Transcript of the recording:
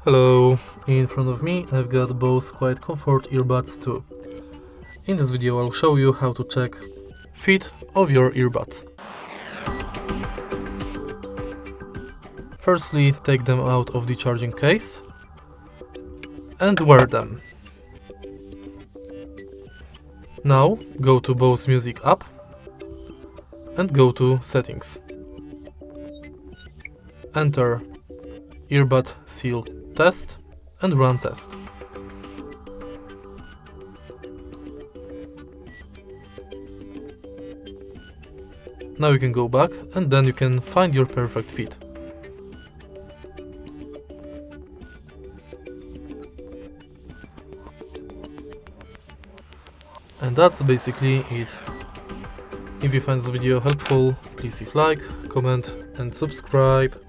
Hello, in front of me I've got Bose QuietComfort Earbuds II. In this video I'll show you how to check fit of your earbuds. Firstly, take them out of the charging case and wear them. Now go to Bose Music app and go to Settings. Enter Earbud Seal Test and run test. Now you can go back and then you can find your perfect fit. And that's basically it. If you find this video helpful, please leave like, comment and subscribe.